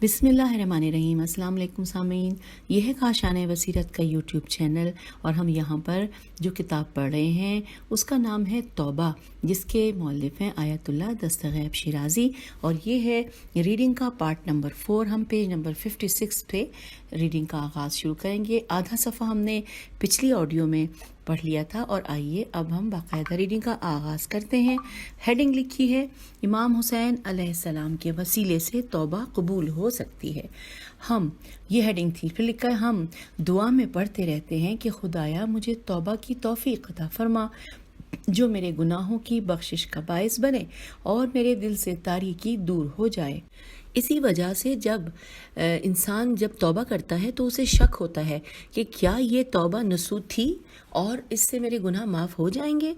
بسم اللہ الرحمن الرحیم۔ السلام علیکم سامعین، یہ ہے کاشانِ بصیرت کا یوٹیوب چینل، اور ہم یہاں پر جو کتاب پڑھ رہے ہیں اس کا نام ہے توبہ، جس کے مؤلف ہیں آیت اللہ دستغیب شیرازی، اور یہ ہے ریڈنگ کا پارٹ نمبر 4۔ ہم پیج نمبر 56 پہ ریڈنگ کا آغاز شروع کریں گے۔ آدھا صفحہ ہم نے پچھلی آڈیو میں پڑھ لیا تھا، اور آئیے اب ہم باقاعدہ ریڈنگ کا آغاز کرتے ہیں۔ ہیڈنگ لکھی ہے امام حسین علیہ السلام کے وسیلے سے توبہ قبول ہو سکتی ہے۔ یہ ہیڈنگ تھی۔ پھر لکھا ہے ہم دعا میں پڑھتے رہتے ہیں کہ خدایا مجھے توبہ کی توفیق عطا فرما، جو میرے گناہوں کی بخشش کا باعث بنے اور میرے دل سے تاریکی دور ہو جائے۔ اسی وجہ سے جب انسان توبہ کرتا ہے تو اسے شک ہوتا ہے کہ کیا یہ توبہ نصوح تھی اور اس سے میرے گناہ معاف ہو جائیں گے۔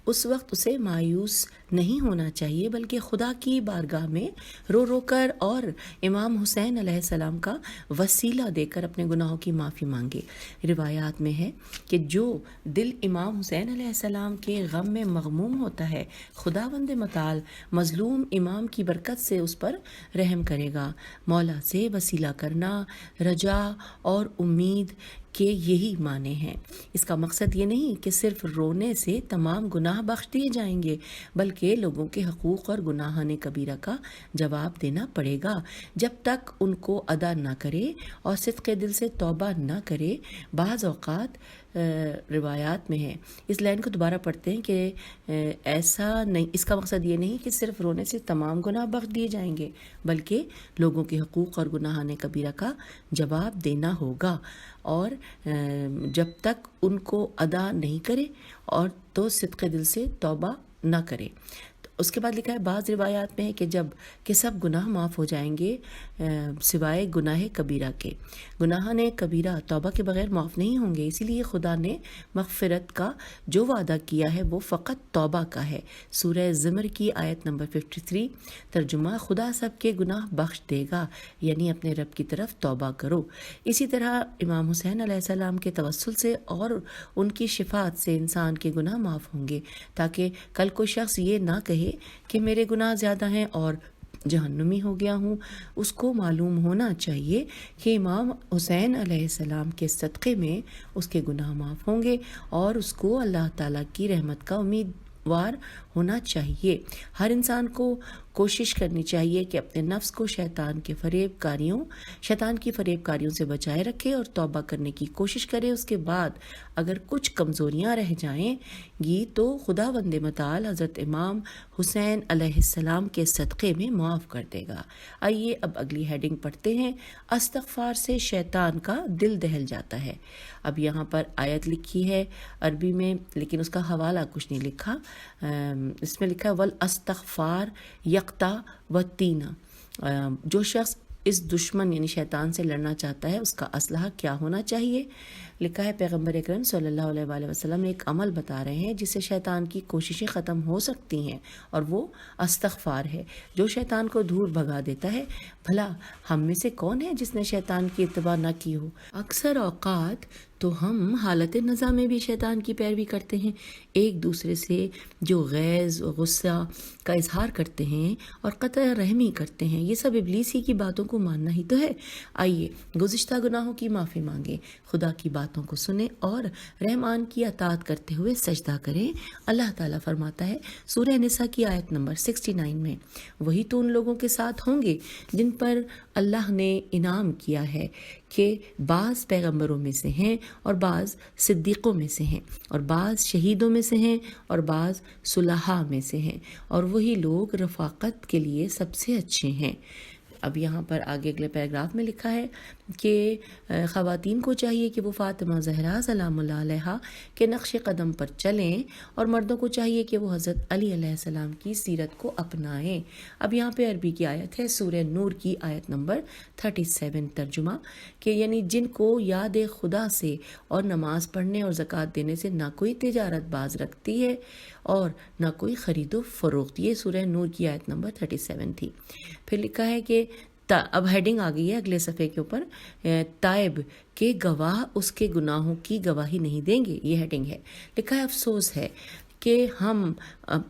اس وقت اسے مایوس نہیں ہونا چاہیے، بلکہ خدا کی بارگاہ میں رو رو کر اور امام حسین علیہ السلام کا وسیلہ دے کر اپنے گناہوں کی معافی مانگے۔ روایات میں ہے کہ جو دل امام حسین علیہ السلام کے غم میں مغموم ہوتا ہے، خداوند متعال مظلوم امام کی برکت سے اس پر رحم کرے گا۔ مولا سے وسیلہ کرنا، رجا اور امید کے یہی معنی ہیں۔ اس کا مقصد یہ نہیں کہ صرف رونے سے تمام گناہ بخش دیے جائیں گے، بلکہ لوگوں کے حقوق اور گناہان کبیرہ کا جواب دینا پڑے گا۔ جب تک ان کو ادا نہ کرے اور صدق دل سے توبہ نہ کرے۔ بعض اوقات روایات میں ہے، اس لائن کو دوبارہ پڑھتے ہیں کہ ایسا نہیں، اس کا مقصد یہ نہیں کہ صرف رونے سے تمام گناہ بخش دیے جائیں گے، بلکہ لوگوں کے حقوق اور گناہان کبیرہ کا جواب دینا ہوگا، اور جب تک ان کو ادا نہیں کرے اور تو صدق دل سے توبہ نہ کرے۔ اس کے بعد لکھا ہے بعض روایات میں ہے کہ سب گناہ معاف ہو جائیں گے سوائے گناہ کبیرہ کے۔ گناہان کبیرہ توبہ کے بغیر معاف نہیں ہوں گے، اسی لیے خدا نے مغفرت کا جو وعدہ کیا ہے وہ فقط توبہ کا ہے۔ سورہ زمر کی آیت نمبر 53۔ ترجمہ، خدا سب کے گناہ بخش دے گا، یعنی اپنے رب کی طرف توبہ کرو۔ اسی طرح امام حسین علیہ السلام کے توسل سے اور ان کی شفاعت سے انسان کے گناہ معاف ہوں گے، تاکہ کل کوئی شخص یہ نہ کہے کہ میرے گناہ زیادہ ہیں اور جہنمی ہو گیا ہوں۔ اس کو معلوم ہونا چاہیے کہ امام حسین علیہ السلام کے صدقے میں اس کے گناہ معاف ہوں گے، اور اس کو اللہ تعالیٰ کی رحمت کا امیدوار ہونا چاہیے۔ ہر انسان کو کوشش کرنی چاہیے کہ اپنے نفس کو شیطان کی فریب کاریوں سے بچائے رکھے اور توبہ کرنے کی کوشش کرے۔ اس کے بعد اگر کچھ کمزوریاں رہ جائیں گی تو خداوند متعال حضرت امام حسین علیہ السلام کے صدقے میں معاف کر دے گا۔ آئیے اب اگلی ہیڈنگ پڑھتے ہیں۔ استغفار سے شیطان کا دل دہل جاتا ہے۔ اب یہاں پر آیت لکھی ہے عربی میں، لیکن اس کا حوالہ کچھ نہیں لکھا۔ اس میں لکھا ہے والاستغفار یقطع والتین۔ جو شخص اس دشمن یعنی شیطان سے لڑنا چاہتا ہے، اس کا اسلحہ کیا ہونا چاہیے؟ لکھا ہے پیغمبر اکرم صلی اللہ علیہ وآلہ وسلم ایک عمل بتا رہے ہیں جس سے شیطان کی کوششیں ختم ہو سکتی ہیں، اور وہ استغفار ہے، جو شیطان کو دور بھگا دیتا ہے۔ بھلا ہم میں سے کون ہے جس نے شیطان کی اتباع نہ کی ہو؟ اکثر اوقات تو ہم حالت نزا میں بھی شیطان کی پیروی کرتے ہیں، ایک دوسرے سے جو غیظ و غصہ کا اظہار کرتے ہیں اور قطع رحمی کرتے ہیں۔ یہ سب ابلیس ہی کی باتوں کو ماننا ہی تو ہے۔ آئیے گزشتہ گناہوں کی معافی مانگیں، خدا کی باتوں کو سنیں اور رحمان کی اطاعت کرتے ہوئے سجدہ کریں۔ اللہ تعالیٰ فرماتا ہے سورہ نساء کی آیت نمبر 69 میں، وہی تو ان لوگوں کے ساتھ ہوں گے جن پر اللہ نے انعام کیا ہے کہ بعض پیغمبروں میں سے ہیں اور بعض صدیقوں میں سے ہیں اور بعض شہیدوں میں سے ہیں اور بعض صلحاء میں سے ہیں، اور وہی لوگ رفاقت کے لیے سب سے اچھے ہیں۔ اب یہاں پر آگے اگلے پیراگراف میں لکھا ہے کہ خواتین کو چاہیے کہ وہ فاطمہ زہرا سلام اللہ علیہا کے نقش قدم پر چلیں، اور مردوں کو چاہیے کہ وہ حضرت علی علیہ السلام کی سیرت کو اپنائیں۔ اب یہاں پہ عربی کی آیت ہے سورہ نور کی آیت نمبر 37۔ ترجمہ، کہ یعنی جن کو یاد خدا سے اور نماز پڑھنے اور زکوٰۃ دینے سے نہ کوئی تجارت باز رکھتی ہے اور نہ کوئی خرید و فروخت۔ یہ سورہ نور کی آیت نمبر 37 تھی۔ پھر لکھا ہے کہ اب ہیڈنگ آ گئی ہے اگلے صفحے کے اوپر، تائب کے گواہ اس کے گناہوں کی گواہی نہیں دیں گے، یہ ہیڈنگ ہے۔ لکھا ہے افسوس ہے کہ ہم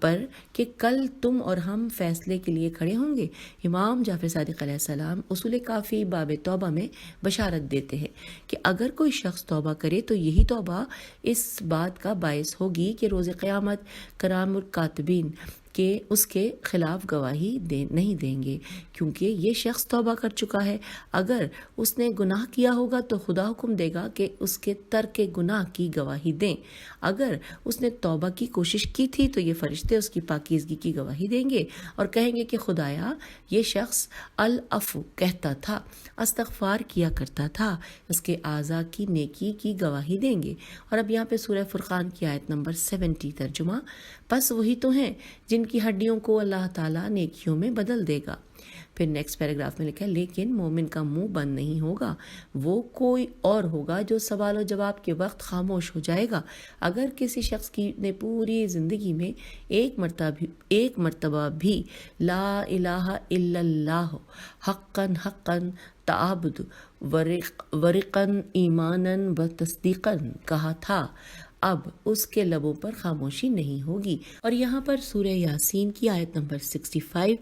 پر کہ کل تم اور ہم فیصلے کے لیے کھڑے ہوں گے۔ امام جعفر صادق علیہ السلام اصول کافی باب توبہ میں بشارت دیتے ہیں کہ اگر کوئی شخص توبہ کرے تو یہی توبہ اس بات کا باعث ہوگی کہ روز قیامت کرام الکاتبین کہ اس کے خلاف گواہی نہیں دیں گے، کیونکہ یہ شخص توبہ کر چکا ہے۔ اگر اس نے گناہ کیا ہوگا تو خدا حکم دے گا کہ اس کے ترک گناہ کی گواہی دیں۔ اگر اس نے توبہ کی کوشش کی تھی تو یہ فرشتے اس کی پاکیزگی کی گواہی دیں گے اور کہیں گے کہ خدایا یہ شخص العفو کہتا تھا، استغفار کیا کرتا تھا، اس کے اعضاء کی نیکی کی گواہی دیں گے۔ اور اب یہاں پہ سورہ فرقان کی آیت نمبر 70 ترجمہ، بس وہی تو ہیں جن کی ہڈیوں کو اللہ تعالیٰ نیکیوں میں بدل دے گا۔ پھر نیکسٹ پیراگراف میں لکھا ہے لیکن مومن کا منہ بند نہیں ہوگا، وہ کوئی اور ہوگا جو سوال و جواب کے وقت خاموش ہو جائے گا۔ اگر کسی شخص کی نے پوری زندگی میں ایک مرتبہ بھی لا الہ الا اللہ حقاً تعبد ورقاً ایماناً و تصدیقاً کہا تھا، اب اس کے لبوں پر خاموشی نہیں ہوگی۔ اور یہاں پر سورہ یاسین کی آیت نمبر 65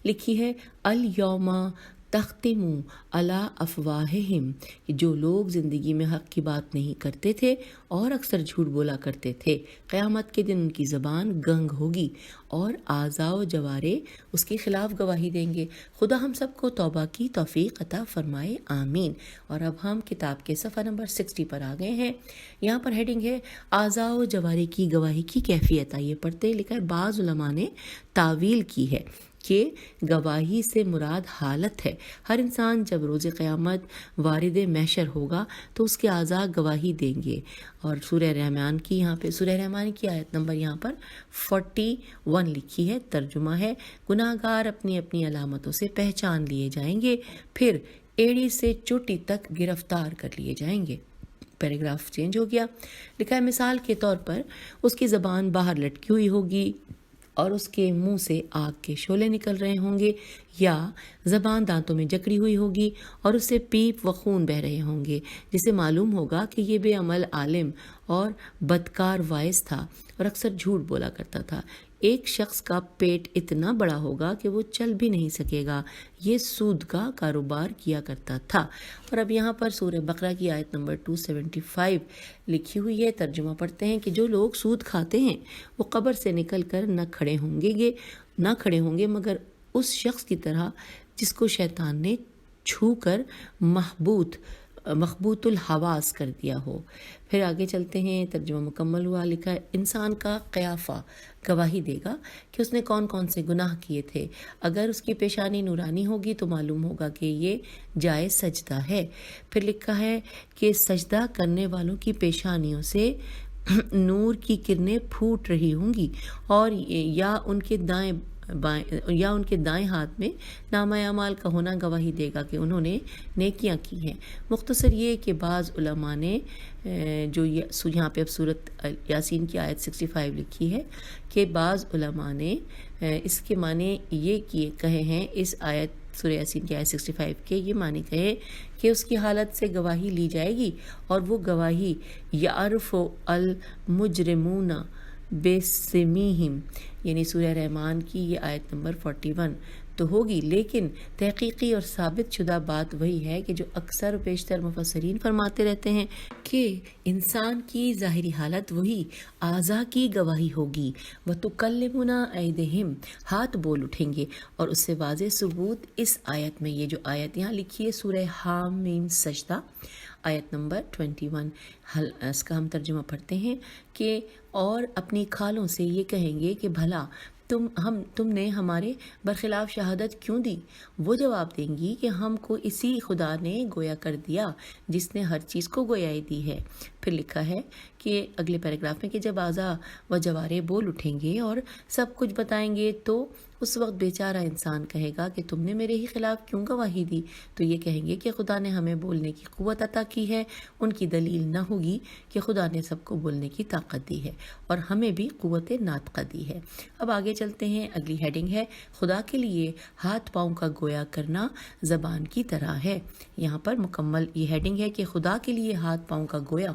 لکھی ہے، الیوم تختم علی افواہہم، جو لوگ زندگی میں حق کی بات نہیں کرتے تھے اور اکثر جھوٹ بولا کرتے تھے، قیامت کے دن ان کی زبان گنگ ہوگی اور اعضاء و جوارے اس کے خلاف گواہی دیں گے۔ خدا ہم سب کو توبہ کی توفیق عطا فرمائے، آمین۔ اور اب ہم کتاب کے صفحہ نمبر 60 پر آ گئے ہیں۔ یہاں پر ہیڈنگ ہے اعضاء و جوارے کی گواہی کی کیفیت۔ آئیے پڑھتے ہیں۔ لکھا ہے بعض علماء نے تعویل کی ہے کہ گواہی سے مراد حالت ہے۔ ہر انسان جب روز قیامت وارد محشر ہوگا تو اس کے اعضاء گواہی دیں گے۔ اور سورہ رحمان کی آیت نمبر یہاں پر 41 لکھی ہے، ترجمہ ہے، گناہ گار اپنی اپنی علامتوں سے پہچان لیے جائیں گے، پھر ایڑی سے چوٹی تک گرفتار کر لیے جائیں گے۔ پیراگراف چینج ہو گیا۔ لکھا ہے مثال کے طور پر اس کی زبان باہر لٹکی ہوئی ہوگی اور اس کے منہ سے آگ کے شعلے نکل رہے ہوں گے، یا زبان دانتوں میں جکڑی ہوئی ہوگی اور اس سے پیپ و خون بہہ رہے ہوں گے، جسے معلوم ہوگا کہ یہ بے عمل عالم اور بدکار واعظ تھا اور اکثر جھوٹ بولا کرتا تھا۔ ایک شخص کا پیٹ اتنا بڑا ہوگا کہ وہ چل بھی نہیں سکے گا، یہ سود کا کاروبار کیا کرتا تھا۔ اور اب یہاں پر سورہ بقرہ کی آیت نمبر 275 لکھی ہوئی ہے، ترجمہ پڑھتے ہیں کہ جو لوگ سود کھاتے ہیں وہ قبر سے نکل کر نہ کھڑے ہوں گے مگر اس شخص کی طرح جس کو شیطان نے چھو کر مخبوط الحواس کر دیا ہو۔ پھر آگے چلتے ہیں، ترجمہ مکمل ہوا۔ لکھا ہے انسان کا قیافہ گواہی دے گا کہ اس نے کون کون سے گناہ کیے تھے۔ اگر اس کی پیشانی نورانی ہوگی تو معلوم ہوگا کہ یہ جائے سجدہ ہے۔ پھر لکھا ہے کہ سجدہ کرنے والوں کی پیشانیوں سے نور کی کرنیں پھوٹ رہی ہوں گی، اور یا ان کے دائیں ہاتھ میں نامہ اعمال کا ہونا گواہی دے گا کہ انہوں نے نیکیاں کی ہیں۔ مختصر یہ کہ بعض علماء نے جو یہاں پہ اب سورۃ یاسین کی آیت 65 لکھی ہے کہ بعض علماء نے اس کے معنی یہ کہے ہیں، اس آیت سورہ یاسین کی آیت 65 کے یہ معنی کہے کہ اس کی حالت سے گواہی لی جائے گی، اور وہ گواہی یعرف المجرمون بسمیہم، یعنی سورہ رحمان کی یہ آیت نمبر 41 تو ہوگی، لیکن تحقیقی اور ثابت شدہ بات وہی ہے کہ جو اکثر و بیشتر مفسرین فرماتے رہتے ہیں کہ انسان کی ظاہری حالت وہی اعضاء کی گواہی ہوگی۔ وَتُكَلِّمُنَا أَيْدِيهِمْ، ہاتھ بول اٹھیں گے۔ اور اس سے واضح ثبوت اس آیت میں، یہ جو آیت یہاں لکھی ہے سورہ حامیم سجدہ آیت نمبر 21، اس کا ہم ترجمہ پڑھتے ہیں کہ اور اپنی کھالوں سے یہ کہیں گے کہ بھلا تم نے ہمارے برخلاف شہادت کیوں دی؟ وہ جواب دیں گی کہ ہم کو اسی خدا نے گویا کر دیا جس نے ہر چیز کو گویائی دی ہے۔ پھر لکھا ہے کہ اگلے پیراگراف میں کہ جب اعضاء و جوارے بول اٹھیں گے اور سب کچھ بتائیں گے تو اس وقت بیچارہ انسان کہے گا کہ تم نے میرے ہی خلاف کیوں گواہی دی؟ تو یہ کہیں گے کہ خدا نے ہمیں بولنے کی قوت عطا کی ہے۔ ان کی دلیل نہ ہوگی کہ خدا نے سب کو بولنے کی طاقت دی ہے اور ہمیں بھی قوت ناطقہ دی ہے۔ اب آگے چلتے ہیں، اگلی ہیڈنگ ہے خدا کے لیے ہاتھ پاؤں کا گویا کرنا زبان کی طرح ہے۔ یہاں پر مکمل یہ ہیڈنگ ہے کہ خدا کے لیے ہاتھ پاؤں کا گویا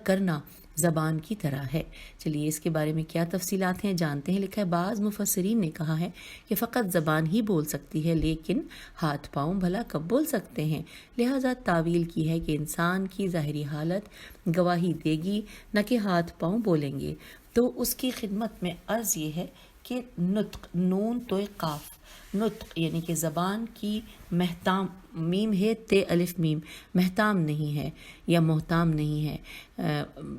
کرنا زبان کی طرح ہے۔ چلیے اس کے بارے میں کیا تفصیلات ہیں جانتے ہیں۔ لکھا ہے بعض مفسرین نے کہا ہے کہ فقط زبان ہی بول سکتی ہے، لیکن ہاتھ پاؤں بھلا کب بول سکتے ہیں؟ لہٰذا تعویل کی ہے کہ انسان کی ظاہری حالت گواہی دے گی، نہ کہ ہاتھ پاؤں بولیں گے۔ تو اس کی خدمت میں عرض یہ ہے کہ نطق، نون تو قاف، نطق یعنی کہ زبان کی محتام، میم ہے تے الف میم، محتام نہیں ہے یا محتام نہیں ہے۔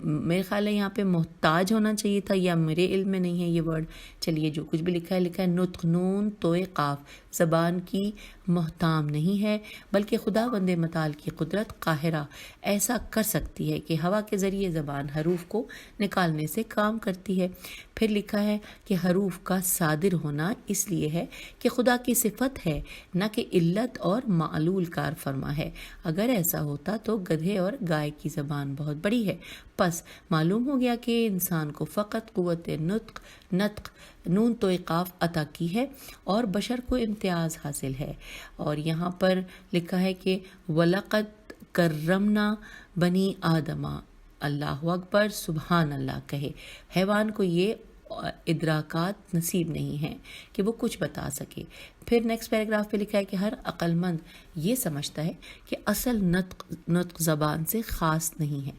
میرے خیال ہے یہاں پہ محتاج ہونا چاہیے تھا، یا میرے علم میں نہیں ہے یہ ورڈ۔ چلیے جو کچھ بھی لکھا ہے نطق نون تو قاف، زبان کی محتام نہیں ہے، بلکہ خدا بند متعال کی قدرت قاہرہ ایسا کر سکتی ہے کہ ہوا کے ذریعے زبان حروف کو نکالنے سے کام کرتی ہے۔ پھر لکھا ہے کہ حروف کا صادر ہونا اس لیے ہے کہ خدا کی صفت ہے، نہ کہ علت اور معلول کار فرما ہے۔ اگر ایسا ہوتا تو گدھے اور گائے کی زبان بہت بڑی ہے۔ پس معلوم ہو گیا کہ انسان کو فقط قوت نطق نون تو قاف عطا کی ہے اور بشر کو امتیاز حاصل ہے۔ اور یہاں پر لکھا ہے کہ وَلَقَدْ كَرَّمْنَا بَنِي آدَمَ، اللہ اکبر، سبحان اللہ کہے۔ حیوان کو یہ ادراکات نصیب نہیں ہیں کہ وہ کچھ بتا سکے۔ پھر نیکسٹ پیراگراف پہ لکھا ہے کہ ہر عقل مند یہ سمجھتا ہے کہ اصل نطق زبان سے خاص نہیں ہے،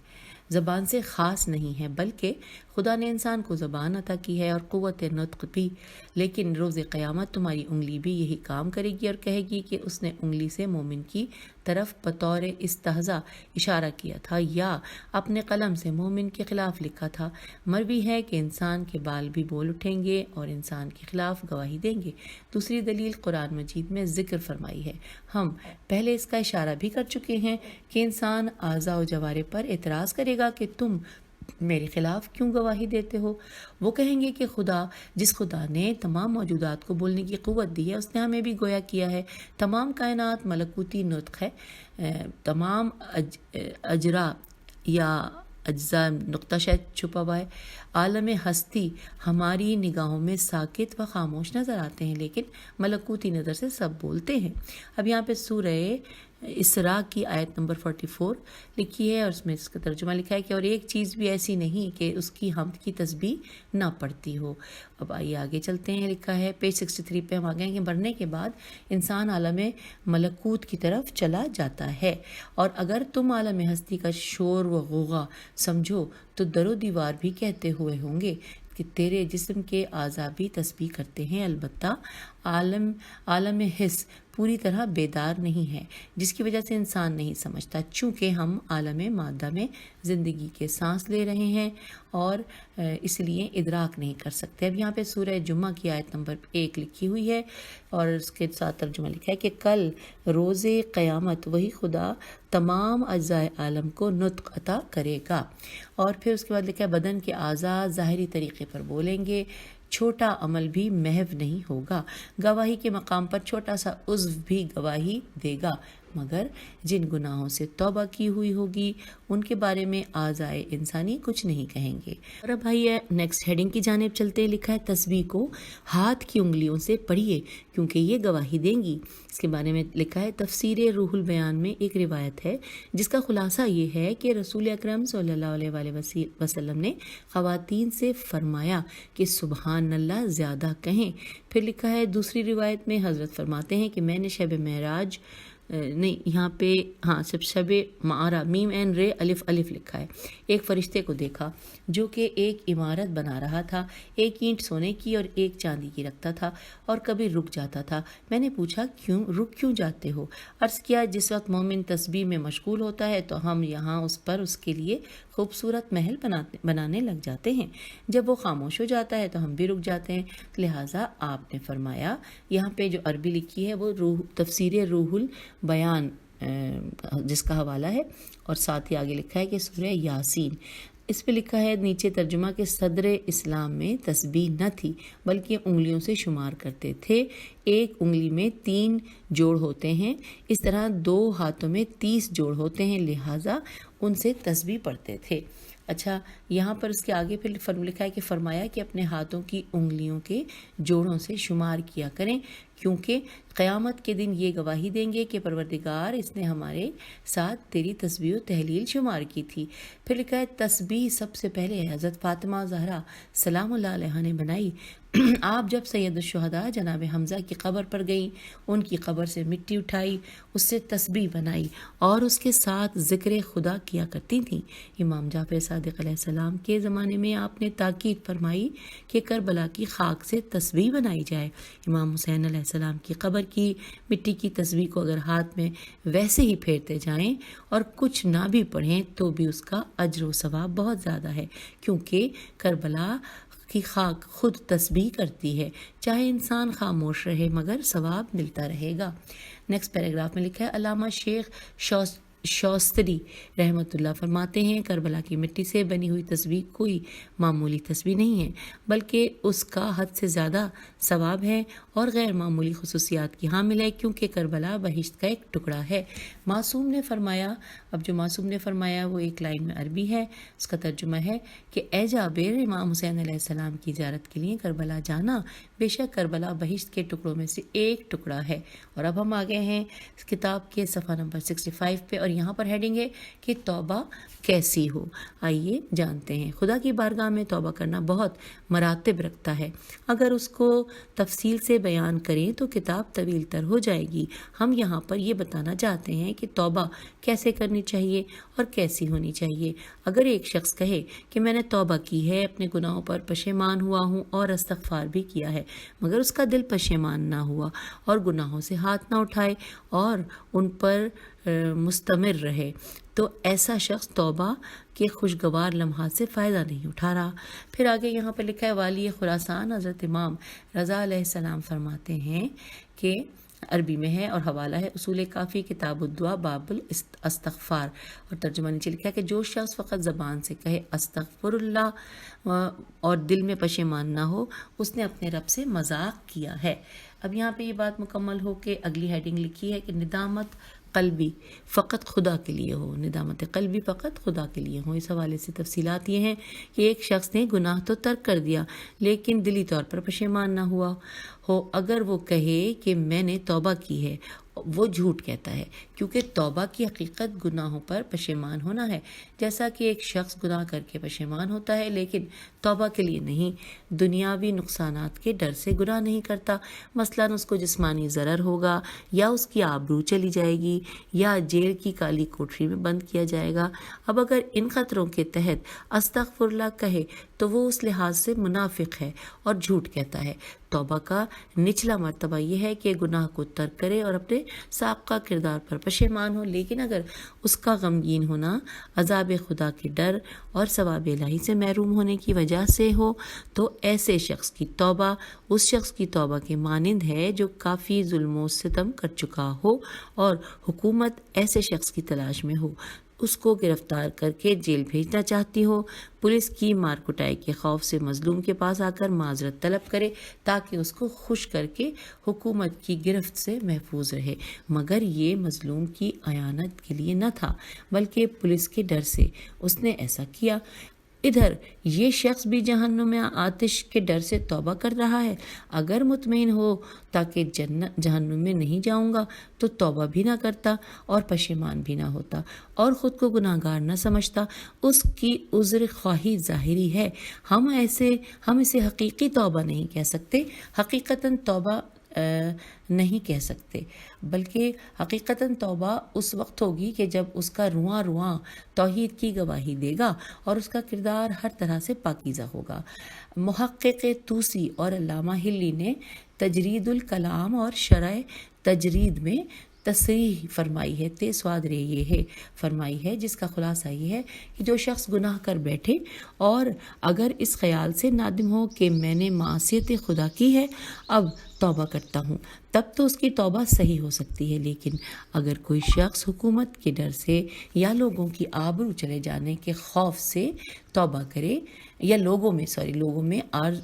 زبان سے خاص نہیں ہے، بلکہ خدا نے انسان کو زبان عطا کی ہے اور قوت نطق بھی۔ لیکن روز قیامت تمہاری انگلی بھی یہی کام کرے گی اور کہے گی کہ اس نے انگلی سے مومن کی طرف بطور استہزاء اشارہ کیا تھا یا اپنے قلم سے مومن کے خلاف لکھا تھا۔ مروی ہے کہ انسان کے بال بھی بول اٹھیں گے اور انسان کے خلاف گواہی دیں گے۔ دوسری دلیل قرآن مجید میں ذکر فرمائی ہے، ہم پہلے اس کا اشارہ بھی کر چکے ہیں کہ انسان اعضاء و جوارح پر اعتراض کرے گا کہ تم میرے خلاف کیوں گواہی دیتے ہو؟ وہ کہیں گے کہ جس خدا نے تمام موجودات کو بولنے کی قوت دی ہے، اس نے ہمیں بھی گویا کیا ہے۔ تمام کائنات ملکوتی نطق ہے، تمام اجرا یا اجزاء نقطہ شاید چھپا ہوا ہے، عالم ہستی ہماری نگاہوں میں ساکت و خاموش نظر آتے ہیں، لیکن ملکوتی نظر سے سب بولتے ہیں۔ اب یہاں پہ سورہ اسراء کی آیت نمبر 44 لکھی ہے اور اس میں اس کا ترجمہ لکھا ہے کہ اور ایک چیز بھی ایسی نہیں کہ اس کی حمد کی تسبیح نہ پڑتی ہو۔ اب آئیے آگے چلتے ہیں۔ لکھا ہے پیج 63 پہ ہم آ گئے ہیں کہ مرنے کے بعد انسان عالم ملکوت کی طرف چلا جاتا ہے، اور اگر تم عالم ہستی کا شور و غوغا سمجھو تو در و دیوار بھی کہتے ہوئے ہوں گے کہ تیرے جسم کے اعضاء بھی تسبیح کرتے ہیں، البتہ عالم حس پوری طرح بیدار نہیں ہے، جس کی وجہ سے انسان نہیں سمجھتا، چونکہ ہم عالم مادہ میں زندگی کے سانس لے رہے ہیں اور اس لیے ادراک نہیں کر سکتے۔ اب یہاں پہ سورہ جمعہ کی آیت نمبر 1 لکھی ہوئی ہے اور اس کے ساتھ ترجمہ لکھا ہے کہ کل روز قیامت وہی خدا تمام اجزائے عالم کو نطق عطا کرے گا۔ اور پھر اس کے بعد لکھا ہے بدن کے اعضاء ظاہری طریقے پر بولیں گے، چھوٹا عمل بھی محو نہیں ہوگا، گواہی کے مقام پر چھوٹا سا عضو بھی گواہی دے گا، مگر جن گناہوں سے توبہ کی ہوئی ہوگی ان کے بارے میں اعضائے انسانی کچھ نہیں کہیں گے۔ اور اب آئیے نیکسٹ ہیڈنگ کی جانب چلتے ہیں۔ لکھا ہے تسبیح کو ہاتھ کی انگلیوں سے پڑھیے کیونکہ یہ گواہی دیں گی۔ اس کے بارے میں لکھا ہے تفسیر روح البیان میں ایک روایت ہے جس کا خلاصہ یہ ہے کہ رسول اکرم صلی اللہ علیہ وآلہ وسلم نے خواتین سے فرمایا کہ سبحان اللہ زیادہ کہیں۔ پھر لکھا ہے دوسری روایت میں حضرت فرماتے ہیں کہ میں نے شب معراج نہیں، یہاں پہ شب معرہ میم این رے الف الف لکھا ہے، ایک فرشتے کو دیکھا جو کہ ایک عمارت بنا رہا تھا، ایک اینٹ سونے کی اور ایک چاندی کی رکھتا تھا اور کبھی رک جاتا تھا۔ میں نے پوچھا رک کیوں جاتے ہو؟ عرض کیا جس وقت مومن تسبیح میں مشغول ہوتا ہے تو ہم یہاں اس کے لیے خوبصورت محل بنانے لگ جاتے ہیں، جب وہ خاموش ہو جاتا ہے تو ہم بھی رک جاتے ہیں، لہٰذا آپ نے فرمایا۔ یہاں پہ جو عربی لکھی ہے وہ تفسیر روح البیان جس کا حوالہ ہے، اور ساتھ ہی آگے لکھا ہے کہ سورہ یاسین۔ اس پہ لکھا ہے نیچے ترجمہ کہ صدر اسلام میں تسبیح نہ تھی بلکہ انگلیوں سے شمار کرتے تھے، ایک انگلی میں 3 جوڑ ہوتے ہیں، اس طرح 2 ہاتھوں میں 30 جوڑ ہوتے ہیں، لہٰذا ان سے تسبیح پڑھتے تھے۔ اچھا، یہاں پر اس کے آگے پھر لکھا ہے کہ فرمایا کہ اپنے ہاتھوں کی انگلیوں کے جوڑوں سے شمار کیا کریں، کیونکہ قیامت کے دن یہ گواہی دیں گے کہ پروردگار اس نے ہمارے ساتھ تیری تسبیح و تحلیل شمار کی تھی۔ پھر لکھا ہے تسبیح سب سے پہلے حضرت فاطمہ زہرا سلام اللہ علیہا نے بنائی۔ آپ جب سید الشہداء جناب حمزہ کی قبر پر گئیں، ان کی قبر سے مٹی اٹھائی، اس سے تسبیح بنائی اور اس کے ساتھ ذکر خدا کیا کرتی تھیں۔ امام جعفر صادق علیہ السلام کے زمانے میں آپ نے تاکید فرمائی کہ کربلا کی خاک سے تسبیح بنائی جائے۔ امام حسین علیہ السلام کی قبر کی مٹی کی تسبیح کو اگر ہاتھ میں ویسے ہی پھیرتے جائیں اور کچھ نہ بھی پڑھیں تو بھی اس کا اجر و ثواب بہت زیادہ ہے، کیونکہ کربلا کی خاک خود تسبیح کرتی ہے، چاہے انسان خاموش رہے مگر ثواب ملتا رہے گا۔ نیکسٹ پیراگراف میں لکھا ہے علامہ شیخ شوستری رحمۃ اللہ فرماتے ہیں کربلا کی مٹی سے بنی ہوئی تسبیح کوئی معمولی تسبیح نہیں ہے، بلکہ اس کا حد سے زیادہ ثواب ہے اور غیر معمولی خصوصیات کی حامل ہے، کیونکہ کربلا بہشت کا ایک ٹکڑا ہے۔ معصوم نے فرمایا، اب جو معصوم نے فرمایا وہ ایک لائن میں عربی ہے، اس کا ترجمہ ہے کہ اے جابر، امام حسین علیہ السلام کی زیارت کے لیے کربلا جانا، بے شک کربلا بہشت کے ٹکڑوں میں سے ایک ٹکڑا ہے۔ اور اب ہم آگے ہیں کتاب کے صفحہ نمبر 65 پہ، اور یہاں پر ہیڈنگ ہے کہ توبہ کیسی ہو۔ آئیے جانتے ہیں۔ خدا کی بارگاہ میں توبہ کرنا بہت مراتب رکھتا ہے، اگر اس کو تفصیل سے بیان کریں تو کتاب طویل تر ہو جائے گی۔ ہم یہاں پر یہ بتانا چاہتے ہیں کہ توبہ کیسے کرنی چاہیے اور کیسی ہونی چاہیے۔ اگر ایک شخص کہے کہ میں نے توبہ کی ہے، اپنے گناہوں پر پشیمان ہوا ہوں اور استغفار بھی کیا ہے، مگر اس کا دل پشیمان نہ ہوا اور گناہوں سے ہاتھ نہ اٹھائے اور ان پر مستمر رہے، تو ایسا شخص توبہ کے خوشگوار لمحات سے فائدہ نہیں اٹھا رہا۔ پھر آگے یہاں پر لکھا ہے والی خراسان حضرت امام رضا علیہ السلام فرماتے ہیں کہ عربی میں ہے اور حوالہ ہے اصول کافی کتاب الدعا باب الاستغفار، اور ترجمہ نیچے لکھا ہے کہ جو شخص فقط زبان سے کہے استغفر اللہ اور دل میں پشیمان نہ ہو، اس نے اپنے رب سے مذاق کیا ہے۔ اب یہاں پہ یہ بات مکمل ہو کہ اگلی ہیڈنگ لکھی ہے کہ ندامت قلبی فقط خدا کے لیے ہو، ندامت قلبی فقط خدا کے لیے ہو۔ اس حوالے سے تفصیلات یہ ہیں کہ ایک شخص نے گناہ تو ترک کر دیا لیکن دلی طور پر پشیمان نہ ہوا ہو، اگر وہ کہے کہ میں نے توبہ کی ہے، وہ جھوٹ کہتا ہے، کیونکہ توبہ کی حقیقت گناہوں پر پشیمان ہونا ہے۔ جیسا کہ ایک شخص گناہ کر کے پشیمان ہوتا ہے لیکن توبہ کے لیے نہیں، دنیاوی نقصانات کے ڈر سے گناہ نہیں کرتا، مثلاً اس کو جسمانی ضرر ہوگا یا اس کی آبرو چلی جائے گی یا جیل کی کالی کوٹری میں بند کیا جائے گا۔ اب اگر ان خطروں کے تحت استغفر اللہ کہے تو وہ اس لحاظ سے منافق ہے اور جھوٹ کہتا ہے۔ توبہ کا نچلا مرتبہ یہ ہے کہ گناہ کو ترک کرے اور اپنے سابقہ کردار پر پشیمان ہو، لیکن اگر اس کا غمگین ہونا عذاب خدا کے ڈر اور ثواب الہی سے محروم ہونے کی وجہ سے ہو تو ایسے شخص کی توبہ اس شخص کی توبہ کے مانند ہے جو کافی ظلم و ستم کر چکا ہو اور حکومت ایسے شخص کی تلاش میں ہو، اس کو گرفتار کر کے جیل بھیجنا چاہتی ہو، پولیس کی مار کٹائی کے خوف سے مظلوم کے پاس آ کر معذرت طلب کرے تاکہ اس کو خوش کر کے حکومت کی گرفت سے محفوظ رہے، مگر یہ مظلوم کی اعانت کے لیے نہ تھا بلکہ پولیس کے ڈر سے اس نے ایسا کیا۔ ادھر یہ شخص بھی جہنم میں آتش کے ڈر سے توبہ کر رہا ہے، اگر مطمئن ہو تاکہ جہنم میں نہیں جاؤں گا تو توبہ بھی نہ کرتا اور پشیمان بھی نہ ہوتا اور خود کو گناہگار نہ سمجھتا، اس کی عذر خواہی ظاہری ہے۔ ہم اسے حقیقی توبہ نہیں کہہ سکتے، حقیقتاً توبہ نہیں کہہ سکتے، بلکہ حقیقتاً توبہ اس وقت ہوگی کہ جب اس کا رواں رواں توحید کی گواہی دے گا اور اس کا کردار ہر طرح سے پاکیزہ ہوگا۔ محقق طوسی اور علامہ ہلی نے تجرید الکلام اور شرح تجرید میں تصریح فرمائی ہے، سوادرے یہ ہے فرمائی ہے، جس کا خلاصہ یہ ہے کہ جو شخص گناہ کر بیٹھے اور اگر اس خیال سے نادم ہو کہ میں نے معصیت خدا کی ہے، اب توبہ کرتا ہوں، تب تو اس کی توبہ صحیح ہو سکتی ہے۔ لیکن اگر کوئی شخص حکومت کے ڈر سے یا لوگوں کی آبرو چلے جانے کے خوف سے توبہ کرے یا لوگوں میں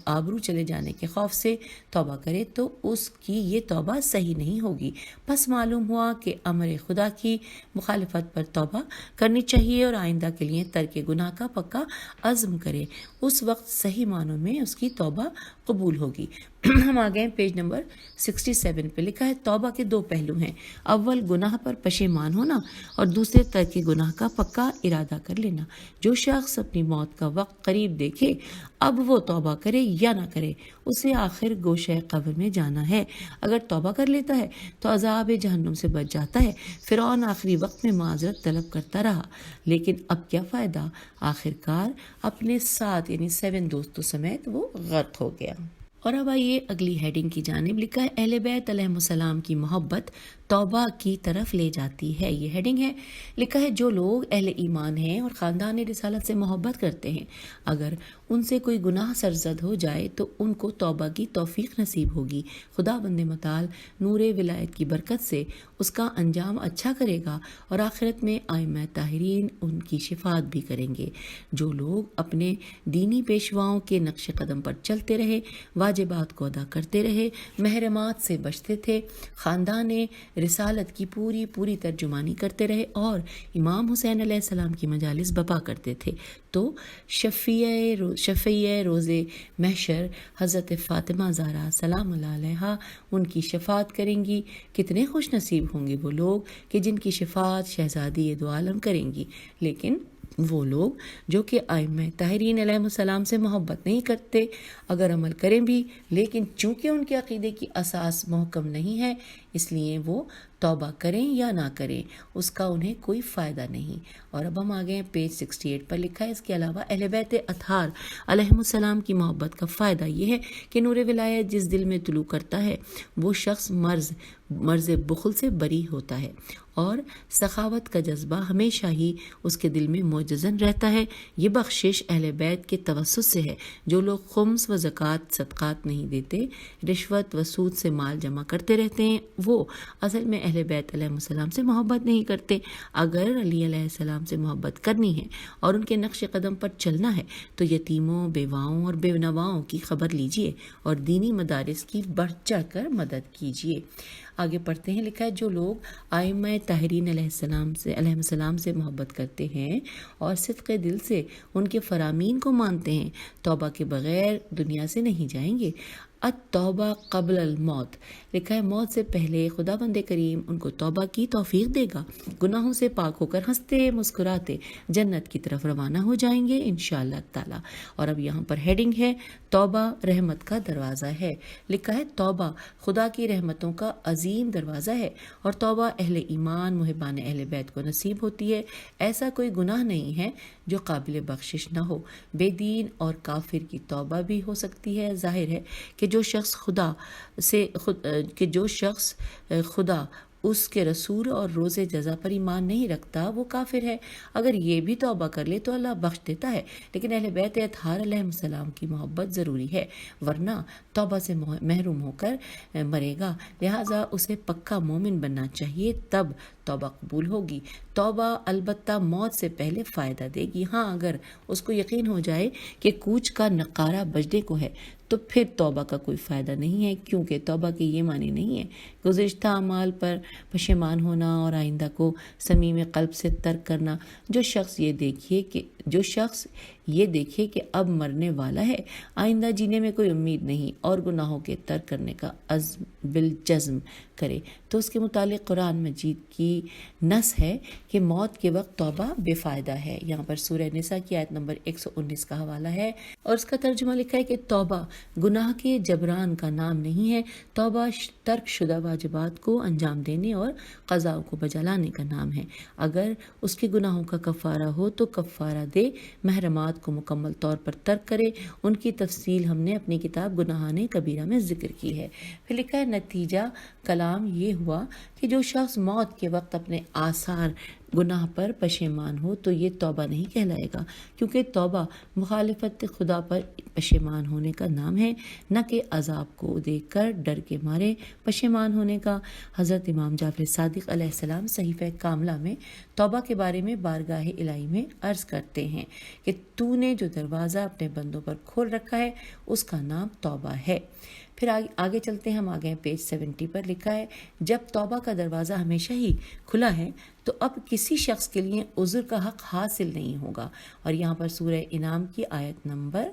آبرو چلے جانے کے خوف سے توبہ کرے تو اس کی یہ توبہ صحیح نہیں ہوگی۔ پس معلوم ہوا کہ امر خدا کی مخالفت پر توبہ کرنی چاہیے اور آئندہ کے لیے ترک گناہ کا پکا عزم کرے، اس وقت صحیح معنوں میں اس کی توبہ قبول ہوگی۔ ہم آ گئے پیج نمبر 67 پہ، لکھا ہے توبہ کے دو پہلو ہیں، اول گناہ پر پشیمان ہونا اور دوسرے ترک گناہ کا پکا ارادہ کر لینا۔ جو شخص اپنی موت کا وقت قریب دیکھے، اب وہ توبہ کرے یا نہ کرے، اسے آخر گوشہ قبر میں جانا ہے۔ اگر توبہ کر لیتا ہے تو عذاب جہنم سے بچ جاتا ہے۔ فرعون آخری وقت میں معذرت طلب کرتا رہا، لیکن اب کیا فائدہ، آخر کار اپنے ساتھ یعنی 7 دوستوں سمیت وہ غرق ہو گیا۔ اور اب آئیے اگلی ہیڈنگ کی جانب، لکھا ہے اہل بیت علیہ السلام کی محبت توبہ کی طرف لے جاتی ہے۔ یہ ہیڈنگ ہے، لکھا ہے جو لوگ اہل ایمان ہیں اور خاندان رسالت سے محبت کرتے ہیں، اگر ان سے کوئی گناہ سرزد ہو جائے تو ان کو توبہ کی توفیق نصیب ہوگی۔ خدا بند متعال نور ولایت کی برکت سے اس کا انجام اچھا کرے گا اور آخرت میں ائمہ طاہرین ان کی شفاعت بھی کریں گے۔ جو لوگ اپنے دینی پیشواؤں کے نقش قدم پر چلتے رہے، واجبات کو ادا کرتے رہے، محرمات سے بچتے تھے، خاندان رسالت کی پوری ترجمانی کرتے رہے اور امام حسین علیہ السلام کی مجالس بپا کرتے تھے، تو شفیع روز محشر حضرت فاطمہ زہرا سلام اللہ علیہا ان کی شفاعت کریں گی۔ کتنے خوش نصیب ہوں گے وہ لوگ کہ جن کی شفاعت شہزادی دو عالم کریں گی۔ لیکن وہ لوگ جو کہ ائمہ طاہرین علیہ السلام سے محبت نہیں کرتے، اگر عمل کریں بھی لیکن چونکہ ان کے عقیدے کی اساس محکم نہیں ہے، اس لیے وہ توبہ کریں یا نہ کریں اس کا انہیں کوئی فائدہ نہیں۔ اور اب ہم آگئے پیج 68 پر، لکھا ہے اس کے علاوہ اہل بیت اطہار علیہ السلام کی محبت کا فائدہ یہ ہے کہ نور ولایت جس دل میں طلوع کرتا ہے وہ شخص مرض بخل سے بری ہوتا ہے اور سخاوت کا جذبہ ہمیشہ ہی اس کے دل میں موجزن رہتا ہے۔ یہ بخشش اہل بیت کے توسط سے ہے۔ جو لوگ خمس و زکوٰۃ صدقات نہیں دیتے، رشوت و سود سے مال جمع کرتے رہتے ہیں، وہ اصل میں اہل بیت علیہ السلام سے محبت نہیں کرتے۔ اگر علی علیہ السلام سے محبت کرنی ہے اور ان کے نقش قدم پر چلنا ہے تو یتیموں، بیواؤں اور بے نواؤں کی خبر لیجئے اور دینی مدارس کی بڑھ چڑھ کر مدد کیجئے۔ آگے پڑھتے ہیں، لکھا ہے جو لوگ ائمہ طاہرین علیہ السلام سے محبت کرتے ہیں اور صدق دل سے ان کے فرامین کو مانتے ہیں، توبہ کے بغیر دنیا سے نہیں جائیں گے۔ التوبہ قبل الموت، لکھا ہے موت سے پہلے خدا بند کریم ان کو توبہ کی توفیق دے گا، گناہوں سے پاک ہو کر ہنستے مسکراتے جنت کی طرف روانہ ہو جائیں گے انشاءاللہ تعالی۔ اور اب یہاں پر ہیڈنگ ہے توبہ رحمت کا دروازہ ہے، لکھا ہے توبہ خدا کی رحمتوں کا عظیم دروازہ ہے اور توبہ اہل ایمان محبان اہل بیت کو نصیب ہوتی ہے۔ ایسا کوئی گناہ نہیں ہے جو قابل بخشش نہ ہو۔ بے دین اور کافر کی توبہ بھی ہو سکتی ہے۔ ظاہر ہے کہ جو شخص خدا اس کے رسول اور روز جزا پر ایمان نہیں رکھتا وہ کافر ہے۔ اگر یہ بھی توبہ کر لے تو اللہ بخش دیتا ہے، لیکن اہل بیت اطہار علیہ السلام کی محبت ضروری ہے، ورنہ توبہ سے محروم ہو کر مرے گا۔ لہٰذا اسے پکا مومن بننا چاہیے، تب توبہ قبول ہوگی۔ توبہ البتہ موت سے پہلے فائدہ دے گی۔ ہاں اگر اس کو یقین ہو جائے کہ کوچ کا نقارہ بجنے کو ہے تو پھر توبہ کا کوئی فائدہ نہیں ہے، کیونکہ توبہ کے یہ معنی نہیں ہے گزشتہ اعمال پر پشیمان ہونا اور آئندہ کو صمیم قلب سے ترک کرنا۔ جو شخص یہ دیکھے کہ اب مرنے والا ہے، آئندہ جینے میں کوئی امید نہیں اور گناہوں کے ترک کرنے کا عزم بالجزم کرے تو اس کے متعلق قرآن مجید کی نص ہے کہ موت کے وقت توبہ بے فائدہ ہے۔ یہاں پر سورہ نساء کی آیت نمبر 119 کا حوالہ ہے اور اس کا ترجمہ لکھا ہے کہ توبہ گناہ کے جبران کا نام نہیں ہے، توبہ ترک شدہ واجبات کو انجام دینے اور قضاء کو بجا لانے کا نام ہے۔ اگر اس کے گناہوں کا کفارہ ہو تو کفارہ دے، محرمات کو مکمل طور پر ترک کرے۔ ان کی تفصیل ہم نے اپنی کتاب گناہان کبیرہ میں ذکر کی ہے۔ پھر لکھا ہے نتیجہ کلام یہ ہوا کہ جو شخص موت کے وقت اپنے آثار گناہ پر پشیمان ہو تو یہ توبہ نہیں کہلائے گا، کیونکہ توبہ مخالفت خدا پر پشیمان ہونے کا نام ہے، نہ کہ عذاب کو دیکھ کر ڈر کے مارے پشیمان ہونے کا۔ حضرت امام جعفر صادق علیہ السلام صحیفہ کاملہ میں توبہ کے بارے میں بارگاہ الہی میں عرض کرتے ہیں کہ تو نے جو دروازہ اپنے بندوں پر کھول رکھا ہے اس کا نام توبہ ہے۔ پھر آگے چلتے ہیں، ہم آگے ہیں پیج 70 پر، لکھا ہے جب توبہ کا دروازہ ہمیشہ ہی کھلا ہے تو اب کسی شخص کے لیے عذر کا حق حاصل نہیں ہوگا۔ اور یہاں پر سورہ انعام کی آیت نمبر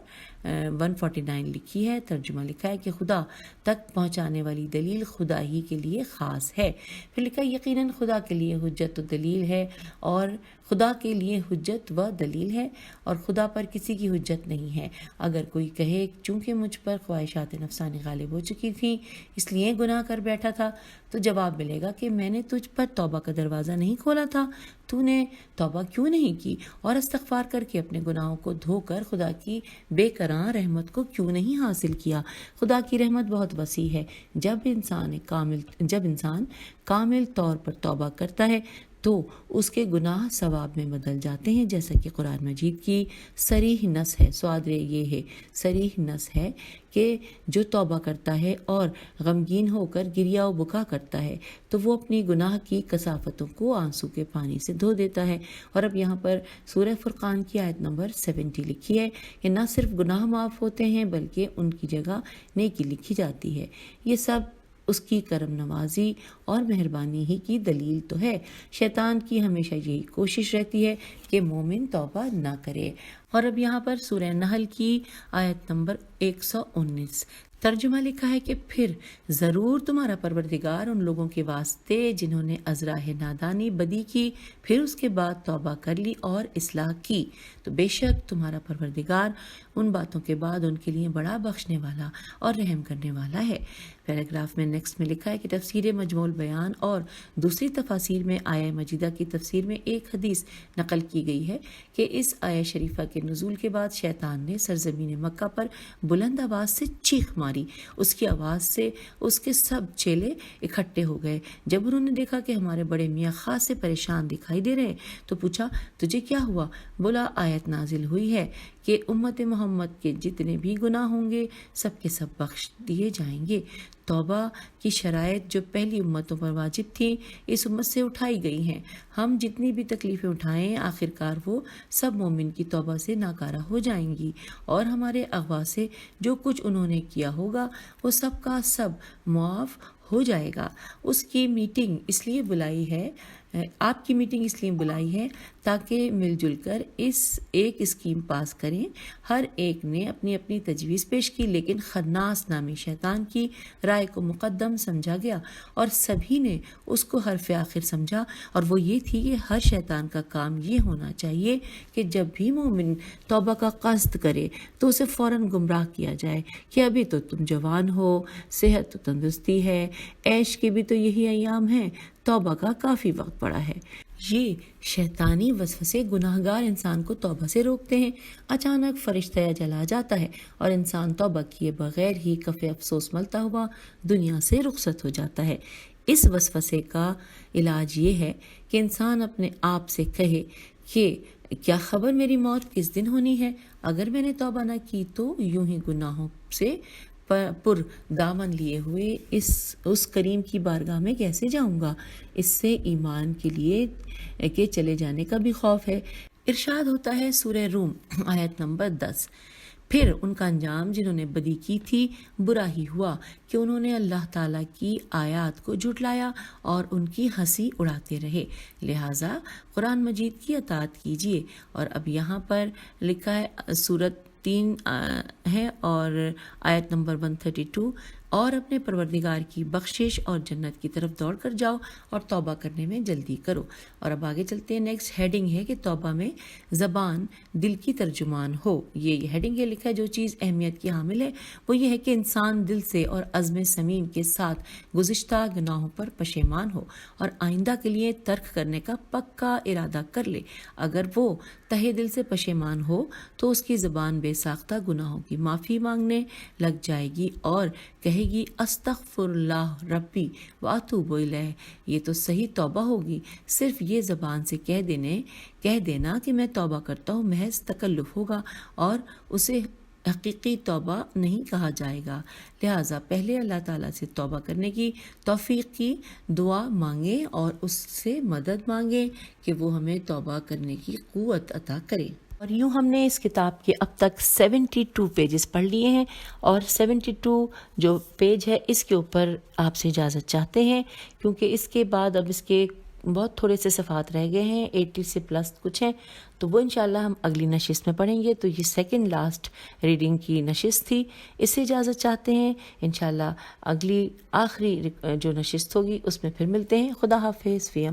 149 لکھی ہے، ترجمہ لکھا ہے کہ خدا تک پہنچانے والی دلیل خدا ہی کے لیے خاص ہے۔ پھر لکھا ہے یقیناً خدا کے لیے حجت و دلیل ہے، اور خدا کے لیے حجت و دلیل ہے اور خدا پر کسی کی حجت نہیں ہے۔ اگر کوئی کہے چونکہ مجھ پر خواہشات نفسانی غالب ہو چکی تھیں اس لیے گناہ کر بیٹھا تھا، تو جواب ملے گا کہ میں نے تجھ پر توبہ کا دروازہ نہیں کھولا تھا، تو نے توبہ کیوں نہیں کی اور استغفار کر کے اپنے گناہوں کو دھو کر خدا کی بے کراں رحمت کو کیوں نہیں حاصل کیا۔ خدا کی رحمت بہت وسیع ہے۔ جب انسان کامل طور پر توبہ کرتا ہے تو اس کے گناہ ثواب میں بدل جاتے ہیں، جیسا کہ قرآن مجید کی صریح نص ہے، سوادرے یہ ہے، صریح نص ہے کہ جو توبہ کرتا ہے اور غمگین ہو کر گریا و بکا کرتا ہے تو وہ اپنی گناہ کی کثافتوں کو آنسو کے پانی سے دھو دیتا ہے۔ اور اب یہاں پر سورہ فرقان کی آیت نمبر 70 لکھی ہے کہ نہ صرف گناہ معاف ہوتے ہیں بلکہ ان کی جگہ نیکی لکھی جاتی ہے۔ یہ سب اس کی کرم نوازی اور مہربانی ہی کی دلیل تو ہے۔ شیطان کی ہمیشہ یہی کوشش رہتی ہے کہ مومن توبہ نہ کرے۔ اور اب یہاں پر سورہ نحل کی آیت نمبر 119 ترجمہ لکھا ہے کہ پھر ضرور تمہارا پروردگار ان لوگوں کے واسطے جنہوں نے ازراہ نادانی بدی کی پھر اس کے بعد توبہ کر لی اور اصلاح کی، تو بے شک تمہارا پروردگار ان باتوں کے بعد ان کے لیے بڑا بخشنے والا اور رحم کرنے والا ہے۔ پیراگراف میں نیکسٹ میں لکھا ہے کہ تفسیر مجموع البیان اور دوسری تفاسیر میں آیہ مجیدہ کی تفسیر میں ایک حدیث نقل کی گئی ہے کہ اس آیہ شریفہ کے نزول کے بعد شیطان نے سرزمین مکہ پر بلند آواز سے چیخ ماری۔ اس کی آواز سے اس کے سب چیلے اکٹھے ہو گئے۔ جب انہوں نے دیکھا کہ ہمارے بڑے میاں خاص سے پریشان دکھائی دے رہے تو پوچھا تجھے کیا ہوا؟ بولا آیت نازل ہوئی ہے کہ امت محمد کے جتنے بھی گناہ ہوں گے سب کے سب بخش دیے جائیں گے۔ توبہ کی شرائط جو پہلی امتوں پر واجب تھی اس امت سے اٹھائی گئی ہیں۔ ہم جتنی بھی تکلیفیں اٹھائیں آخرکار وہ سب مومن کی توبہ سے ناکارہ ہو جائیں گی، اور ہمارے اغوا سے جو کچھ انہوں نے کیا ہوگا وہ سب کا سب معاف ہو جائے گا۔ اس کی میٹنگ اس لیے بلائی ہے، آپ کی میٹنگ اس لیے بلائی ہے تاکہ مل جل کر ایک اسکیم پاس کریں۔ ہر ایک نے اپنی اپنی تجویز پیش کی، لیکن خناس نامی شیطان کی رائے کو مقدم سمجھا گیا اور سبھی نے اس کو حرف آخر سمجھا، اور وہ یہ تھی کہ ہر شیطان کا کام یہ ہونا چاہیے کہ جب بھی مومن توبہ کا قصد کرے تو اسے فوراً گمراہ کیا جائے کہ ابھی تو تم جوان ہو، صحت تو تندرستی ہے، عیش کے بھی تو یہی ایام ہیں، توبہ کا کافی وقت پڑا ہے۔ یہ شیطانی وسوسے گناہگار انسان کو توبہ سے روکتے ہیں۔ اچانک فرشتہ جلا جاتا ہے اور انسان توبہ کیے بغیر ہی کف افسوس ملتا ہوا دنیا سے رخصت ہو جاتا ہے۔ اس وسوسے کا علاج یہ ہے کہ انسان اپنے آپ سے کہے کہ کیا خبر میری موت کس دن ہونی ہے؟ اگر میں نے توبہ نہ کی تو یوں ہی گناہوں سے پر دامن لیے ہوئے اس کریم کی بارگاہ میں کیسے جاؤں گا؟ اس سے ایمان کے لیے کے چلے جانے کا بھی خوف ہے۔ ارشاد ہوتا ہے سورہ روم آیت نمبر 10، پھر ان کا انجام جنہوں نے بدی کی تھی برا ہی ہوا کہ انہوں نے اللہ تعالیٰ کی آیات کو جھٹلایا اور ان کی ہنسی اڑاتے رہے، لہٰذا قرآن مجید کی اطاعت کیجیے۔ اور اب یہاں پر لکھا ہے سورت 3 ہے اور آیت نمبر 132، اور اپنے پروردگار کی بخشش اور جنت کی طرف دوڑ کر جاؤ اور توبہ کرنے میں جلدی کرو۔ اور اب آگے چلتے ہیں، نیکسٹ ہیڈنگ ہے کہ توبہ میں زبان دل کی ترجمان ہو۔ یہ ہیڈنگ ہے، لکھا ہے جو چیز اہمیت کی حامل ہے وہ یہ ہے کہ انسان دل سے اور عزم سمیم کے ساتھ گزشتہ گناہوں پر پشیمان ہو اور آئندہ کے لیے ترک کرنے کا پکا ارادہ کر لے۔ اگر وہ تہہ دل سے پشیمان ہو تو اس کی زبان بے ساختہ گناہوں کی معافی مانگنے لگ جائے گی اور کہے کہے گی استغفر اللہ ربی واتوب الیہ، یہ تو صحیح توبہ ہوگی۔ صرف یہ زبان سے کہہ دینا کہ میں توبہ کرتا ہوں محض تکلف ہوگا اور اسے حقیقی توبہ نہیں کہا جائے گا۔ لہٰذا پہلے اللہ تعالیٰ سے توبہ کرنے کی توفیق کی دعا مانگیں اور اس سے مدد مانگیں کہ وہ ہمیں توبہ کرنے کی قوت عطا کرے۔ اور یوں ہم نے اس کتاب کے اب تک 72 پیجز پڑھ لیے ہیں، اور 72 جو پیج ہے اس کے اوپر آپ سے اجازت چاہتے ہیں، کیونکہ اس کے بعد اب اس کے بہت تھوڑے سے صفحات رہ گئے ہیں، 80 سے پلس کچھ ہیں، تو وہ انشاءاللہ ہم اگلی نشست میں پڑھیں گے۔ تو یہ سیکنڈ لاسٹ ریڈنگ کی نشست تھی، اس سے اجازت چاہتے ہیں۔ انشاءاللہ اگلی آخری جو نشست ہوگی اس میں پھر ملتے ہیں۔ خدا حافظ۔ فی امان۔